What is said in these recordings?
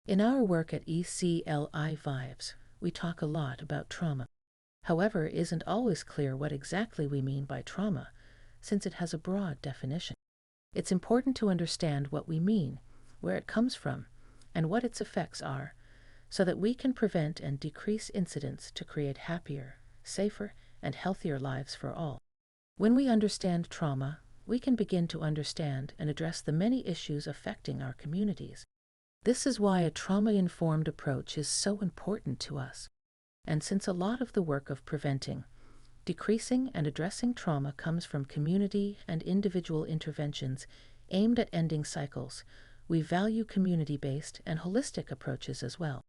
In our work at ECLI-VIBES, we talk a lot about trauma. However, it isn't always clear what exactly we mean by trauma, since it has a broad definition. It's important to understand what we mean, where it comes from, and what its effects are, so that we can prevent and decrease incidents to create happier, safer, and healthier lives for all. When we understand trauma, we can begin to understand and address the many issues affecting our communities. This is why a trauma-informed approach is so important to us. And since a lot of the work of preventing, decreasing, and addressing trauma comes from community and individual interventions aimed at ending cycles, we value community-based and holistic approaches as well.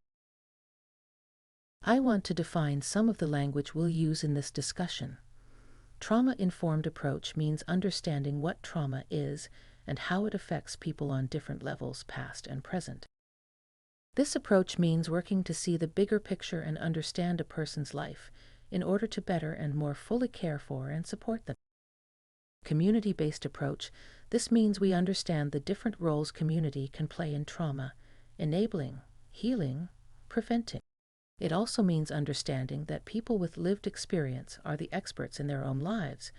I want to define some of the language we'll use in this discussion. Trauma-informed approach means understanding what trauma is and how it affects people on different levels, past and present. This approach means working to see the bigger picture and understand a person's life in order to better and more fully care for and support them. Community-based approach, this means we understand the different roles community can play in trauma, enabling, healing, preventing. It also means understanding that people with lived experience are the experts in their own lives,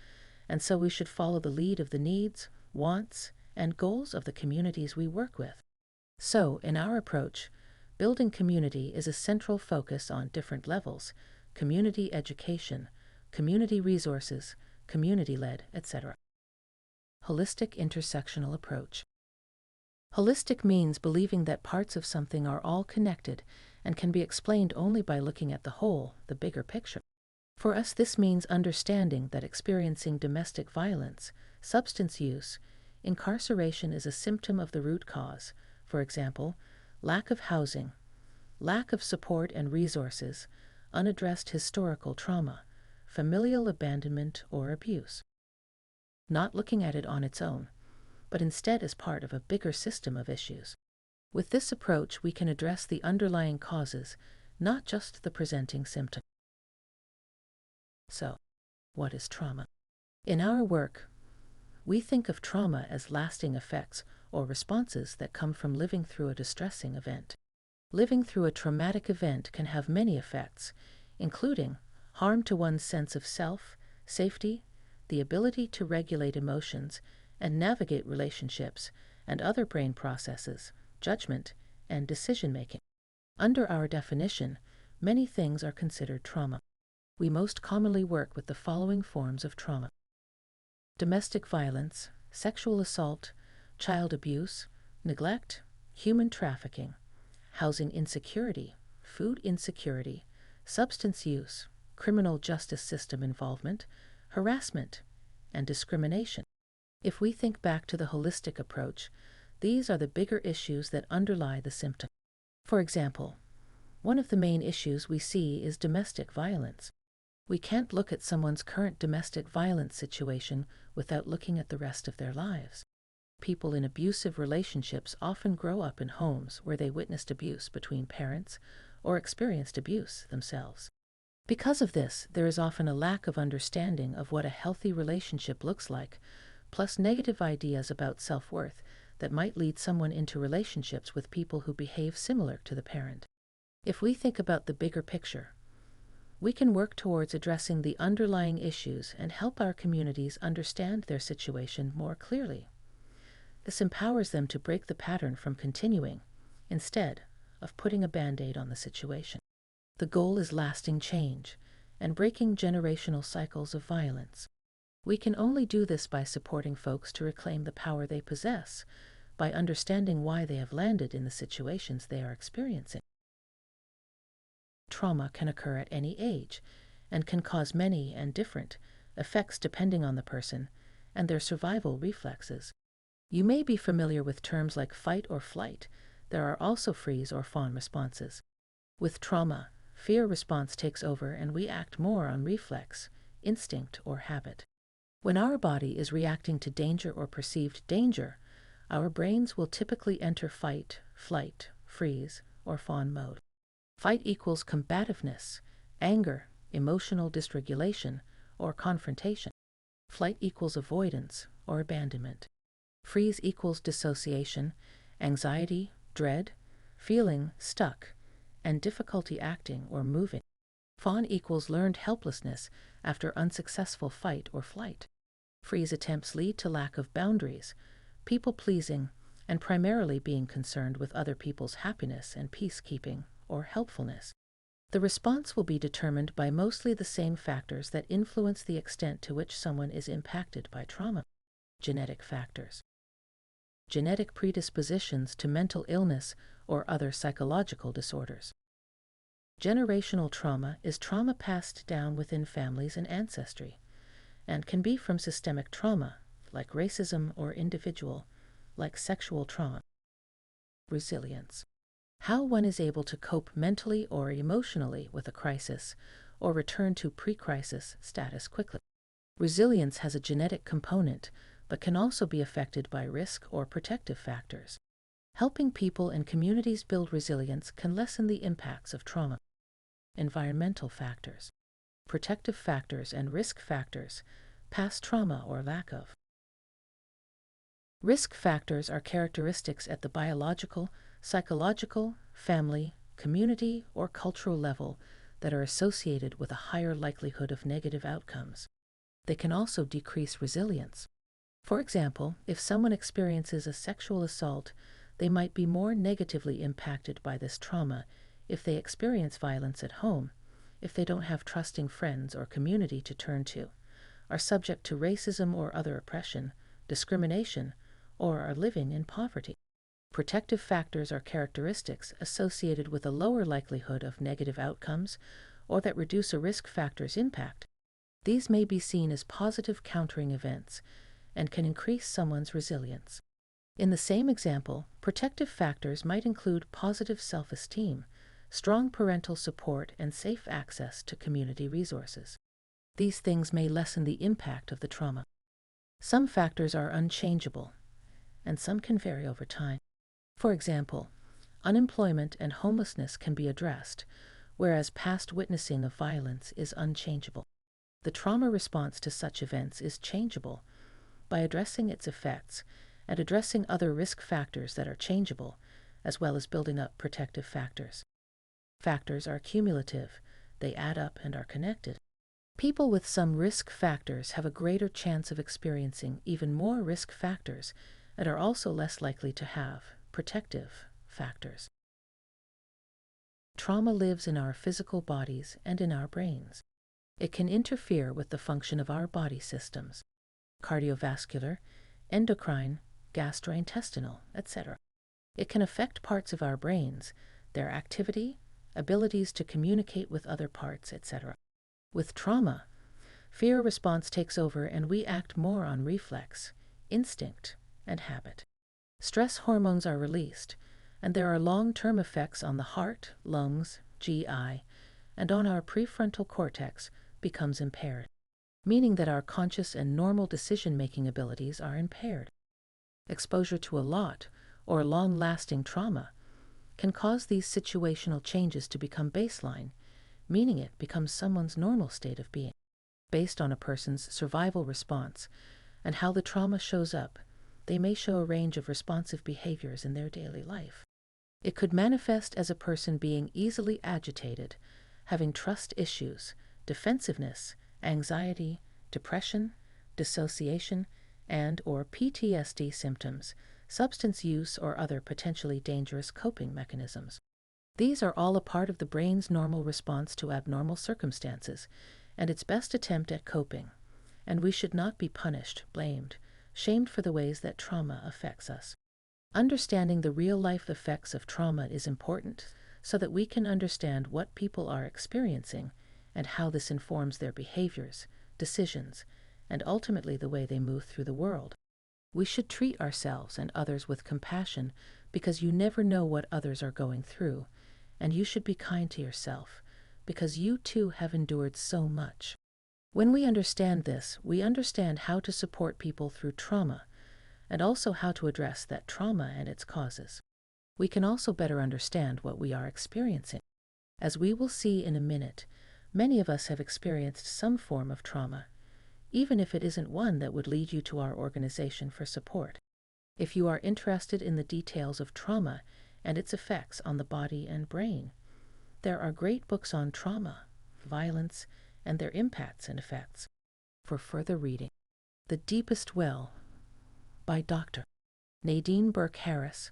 and so we should follow the lead of the needs, wants, and goals of the communities we work with. So, in our approach, building community is a central focus on different levels: community education, community resources, community-led, etc. Holistic intersectional approach. Holistic means believing that parts of something are all connected and can be explained only by looking at the whole, the bigger picture. For us, this means understanding that experiencing domestic violence, substance use, incarceration is a symptom of the root cause, for example, lack of housing, lack of support and resources, unaddressed historical trauma, familial abandonment or abuse. Not looking at it on its own, but instead as part of a bigger system of issues. With this approach, we can address the underlying causes, not just the presenting symptom. So, what is trauma? In our work, we think of trauma as lasting effects or responses that come from living through a distressing event. Living through a traumatic event can have many effects, including harm to one's sense of self, safety, the ability to regulate emotions and navigate relationships, and other brain processes, judgment, and decision-making. Under our definition, many things are considered trauma. We most commonly work with the following forms of trauma: domestic violence, sexual assault, child abuse, neglect, human trafficking, housing insecurity, food insecurity, substance use, criminal justice system involvement, harassment, and discrimination. If we think back to the holistic approach, these are the bigger issues that underlie the symptom. For example, one of the main issues we see is domestic violence. We can't look at someone's current domestic violence situation without looking at the rest of their lives. People in abusive relationships often grow up in homes where they witnessed abuse between parents or experienced abuse themselves. Because of this, there is often a lack of understanding of what a healthy relationship looks like, plus negative ideas about self-worth that might lead someone into relationships with people who behave similar to the parent. If we think about the bigger picture, we can work towards addressing the underlying issues and help our communities understand their situation more clearly. This empowers them to break the pattern from continuing, instead of putting a band-aid on the situation. The goal is lasting change and breaking generational cycles of violence. We can only do this by supporting folks to reclaim the power they possess, by understanding why they have landed in the situations they are experiencing. Trauma can occur at any age and can cause many and different effects depending on the person and their survival reflexes. You may be familiar with terms like fight or flight. There are also freeze or fawn responses. With trauma, fear response takes over and we act more on reflex, instinct, or habit. When our body is reacting to danger or perceived danger, our brains will typically enter fight, flight, freeze, or fawn mode. Fight equals combativeness, anger, emotional dysregulation, or confrontation. Flight equals avoidance or abandonment. Freeze equals dissociation, anxiety, dread, feeling stuck, and difficulty acting or moving. Fawn equals learned helplessness after unsuccessful fight or flight. Freeze attempts lead to lack of boundaries, people-pleasing, and primarily being concerned with other people's happiness and peacekeeping or helpfulness. The response will be determined by mostly the same factors that influence the extent to which someone is impacted by trauma. Genetic factors. Genetic predispositions to mental illness or other psychological disorders. Generational trauma is trauma passed down within families and ancestry, and can be from systemic trauma, like racism, or individual, like sexual trauma. Resilience. How one is able to cope mentally or emotionally with a crisis, or return to pre-crisis status quickly. Resilience has a genetic component, but can also be affected by risk or protective factors. Helping people and communities build resilience can lessen the impacts of trauma. Environmental factors. Protective factors and risk factors, past trauma or lack of. Risk factors are characteristics at the biological, psychological, family, community, or cultural level that are associated with a higher likelihood of negative outcomes. They can also decrease resilience. For example, if someone experiences a sexual assault, they might be more negatively impacted by this trauma if they experience violence at home, if they don't have trusting friends or community to turn to, are subject to racism or other oppression, discrimination, or are living in poverty. Protective factors are characteristics associated with a lower likelihood of negative outcomes or that reduce a risk factor's impact. These may be seen as positive countering events and can increase someone's resilience. In the same example, protective factors might include positive self-esteem, strong parental support, and safe access to community resources. These things may lessen the impact of the trauma. Some factors are unchangeable, and some can vary over time. For example, unemployment and homelessness can be addressed, whereas past witnessing of violence is unchangeable. The trauma response to such events is changeable by addressing its effects and addressing other risk factors that are changeable, as well as building up protective factors. Factors are cumulative. They add up and are connected. People with some risk factors have a greater chance of experiencing even more risk factors and are also less likely to have protective factors. Trauma lives in our physical bodies and in our brains. It can interfere with the function of our body systems, cardiovascular, endocrine, gastrointestinal, etc. It can affect parts of our brains, their activity, abilities to communicate with other parts, etc. With trauma, fear response takes over and we act more on reflex, instinct, and habit. Stress hormones are released, and there are long-term effects on the heart, lungs, GI, and on our prefrontal cortex becomes impaired, meaning that our conscious and normal decision-making abilities are impaired. Exposure to a lot or long-lasting trauma can cause these situational changes to become baseline, meaning it becomes someone's normal state of being. Based on a person's survival response and how the trauma shows up, they may show a range of responsive behaviors in their daily life. It could manifest as a person being easily agitated, having trust issues, defensiveness, anxiety, depression, dissociation, and/or PTSD symptoms, substance use, or other potentially dangerous coping mechanisms. These are all a part of the brain's normal response to abnormal circumstances and its best attempt at coping, and we should not be punished, blamed, shamed for the ways that trauma affects us. Understanding the real-life effects of trauma is important so that we can understand what people are experiencing and how this informs their behaviors, decisions, and ultimately the way they move through the world. We should treat ourselves and others with compassion because you never know what others are going through, and you should be kind to yourself because you too have endured so much. When we understand this, we understand how to support people through trauma and also how to address that trauma and its causes. We can also better understand what we are experiencing. As we will see in a minute, many of us have experienced some form of trauma, even if it isn't one that would lead you to our organization for support. If you are interested in the details of trauma and its effects on the body and brain. There are great books on trauma, violence, and their impacts and effects. For further reading, The Deepest Well by Dr. Nadine Burke Harris,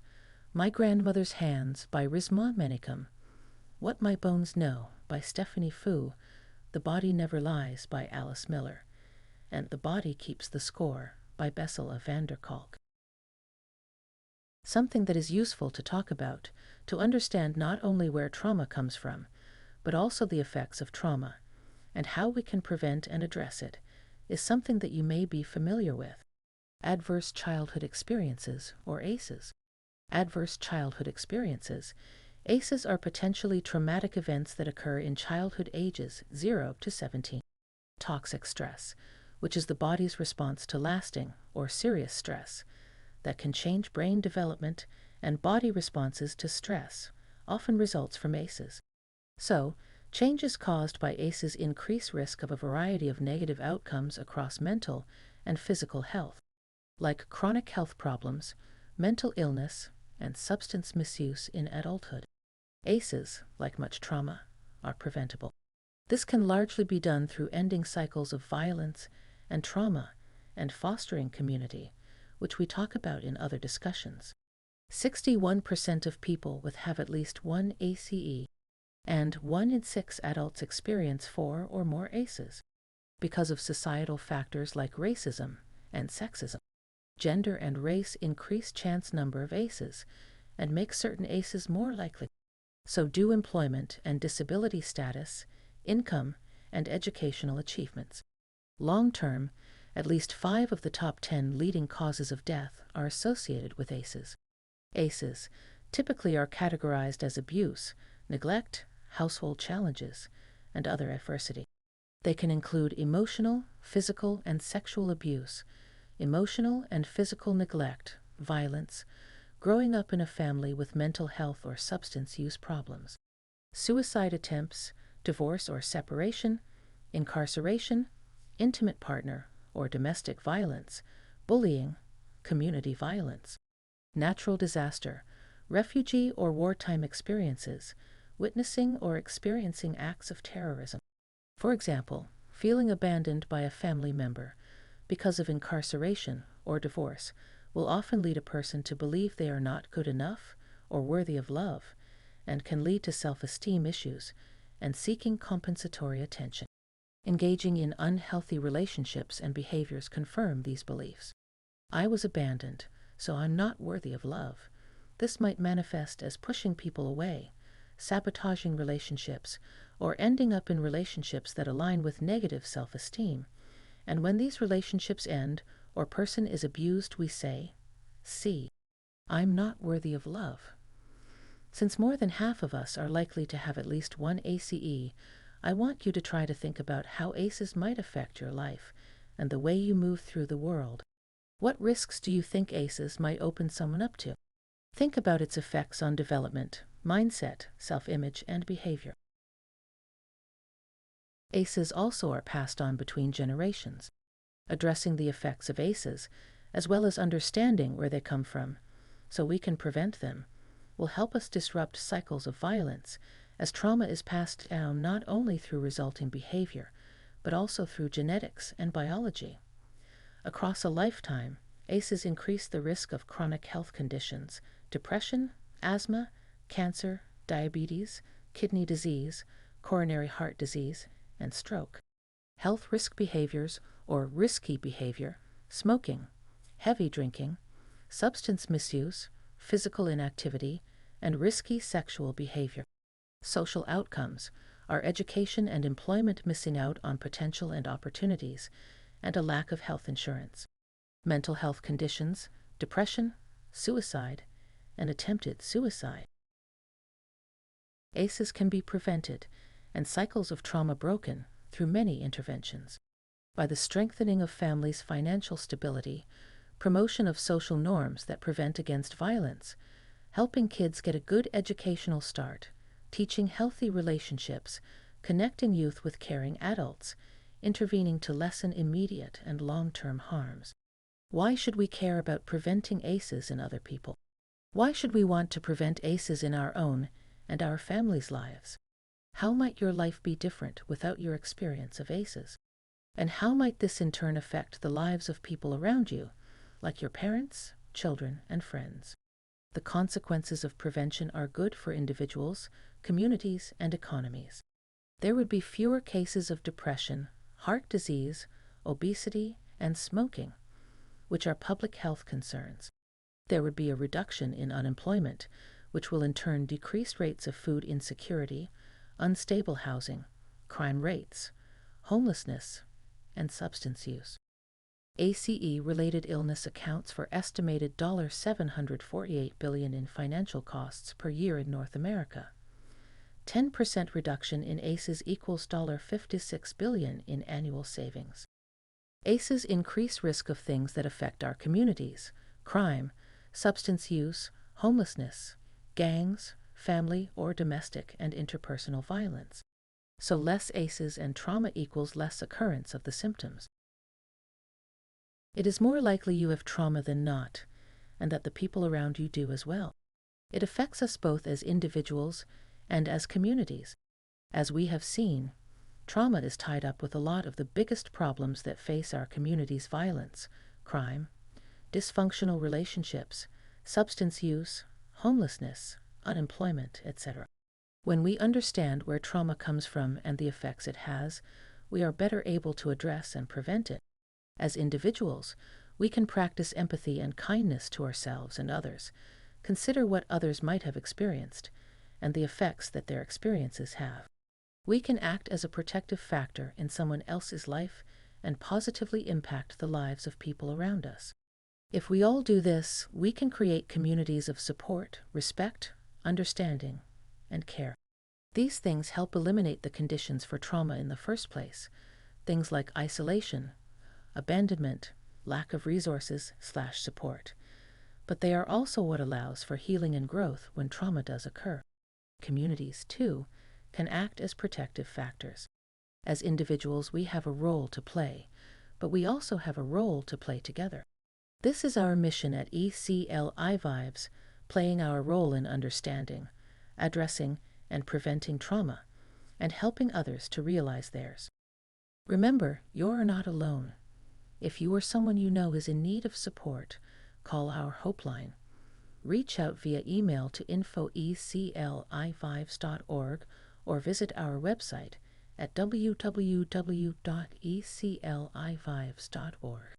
My Grandmother's Hands by Rizma Menikam, What My Bones Know by Stephanie Fu, The Body Never Lies by Alice Miller, and The Body Keeps the Score by Bessela van der Kolk. Something that is useful to talk about, to understand not only where trauma comes from, but also the effects of trauma, and how we can prevent and address it, is something that you may be familiar with. Adverse Childhood Experiences, or ACEs. Adverse Childhood Experiences. ACEs are potentially traumatic events that occur in childhood ages 0 to 17. Toxic stress, which is the body's response to lasting or serious stress, that can change brain development and body responses to stress, often results from ACEs. So, changes caused by ACEs increase risk of a variety of negative outcomes across mental and physical health, like chronic health problems, mental illness, and substance misuse in adulthood. ACEs, like much trauma, are preventable. This can largely be done through ending cycles of violence and trauma and fostering community, which we talk about in other discussions. 61% of people have at least one ACE, and 1 in 6 adults experience 4 or more ACEs. Because of societal factors like racism and sexism, gender and race increase chance number of ACEs and make certain ACEs more likely. So do employment and disability status, income, and educational achievements. Long-term, at least 5 of the top 10 leading causes of death are associated with ACEs. ACEs typically are categorized as abuse, neglect, household challenges, and other adversity. They can include emotional, physical, and sexual abuse, emotional and physical neglect, violence, growing up in a family with mental health or substance use problems, suicide attempts, divorce or separation, incarceration, intimate partner or domestic violence, bullying, community violence, natural disaster, refugee or wartime experiences, witnessing or experiencing acts of terrorism. For example, feeling abandoned by a family member because of incarceration or divorce will often lead a person to believe they are not good enough or worthy of love, and can lead to self-esteem issues and seeking compensatory attention. Engaging in unhealthy relationships and behaviors confirm these beliefs. I was abandoned, so I'm not worthy of love. This might manifest as pushing people away, sabotaging relationships, or ending up in relationships that align with negative self-esteem. And when these relationships end or person is abused, we say, "See, I'm not worthy of love." Since more than half of us are likely to have at least one ACE, I want you to try to think about how ACEs might affect your life and the way you move through the world. What risks do you think ACEs might open someone up to? Think about its effects on development, mindset, self-image, and behavior. ACEs also are passed on between generations. Addressing the effects of ACEs, as well as understanding where they come from, so we can prevent them, will help us disrupt cycles of violence, as trauma is passed down not only through resulting behavior, but also through genetics and biology. Across a lifetime, ACEs increase the risk of chronic health conditions, depression, asthma, cancer, diabetes, kidney disease, coronary heart disease, and stroke. Health risk behaviors or risky behavior, smoking, heavy drinking, substance misuse, physical inactivity, and risky sexual behavior. Social outcomes are education and employment missing out on potential and opportunities, and a lack of health insurance. Mental health conditions, depression, suicide, and attempted suicide. ACEs can be prevented and cycles of trauma broken through many interventions. By the strengthening of families' financial stability, promotion of social norms that prevent against violence, helping kids get a good educational start, teaching healthy relationships, connecting youth with caring adults, intervening to lessen immediate and long-term harms. Why should we care about preventing ACEs in other people? Why should we want to prevent ACEs in our own and our families' lives? How might your life be different without your experience of ACEs? And how might this in turn affect the lives of people around you, like your parents, children, and friends? The consequences of prevention are good for individuals, communities, and economies. There would be fewer cases of depression, heart disease, obesity, and smoking, which are public health concerns. There would be a reduction in unemployment, which will in turn decrease rates of food insecurity, unstable housing, crime rates, homelessness, and substance use. ACE-related illness accounts for estimated $748 billion in financial costs per year in North America. 10% reduction in ACEs equals $56 billion in annual savings. ACEs increase risk of things that affect our communities: crime, substance use, homelessness, gangs, family or domestic and interpersonal violence. So less ACEs and trauma equals less occurrence of the symptoms. It is more likely you have trauma than not, and that the people around you do as well. It affects us both as individuals and as communities. As we have seen, trauma is tied up with a lot of the biggest problems that face our communities: violence, crime, dysfunctional relationships, substance use, homelessness, unemployment, etc. When we understand where trauma comes from and the effects it has, we are better able to address and prevent it. As individuals, we can practice empathy and kindness to ourselves and others, consider what others might have experienced, and the effects that their experiences have. We can act as a protective factor in someone else's life and positively impact the lives of people around us. If we all do this, we can create communities of support, respect, understanding, and care. These things help eliminate the conditions for trauma in the first place, things like isolation, abandonment, lack of resources/support. But they are also what allows for healing and growth when trauma does occur. Communities, too, can act as protective factors. As individuals, we have a role to play, but we also have a role to play together. This is our mission at ECLI-VIBES, playing our role in understanding, addressing, and preventing trauma, and helping others to realize theirs. Remember, you're not alone. If you or someone you know is in need of support, call our Hope Line. Reach out via email to info@ecli-vibes.org or visit our website at www.ecli-vibes.org.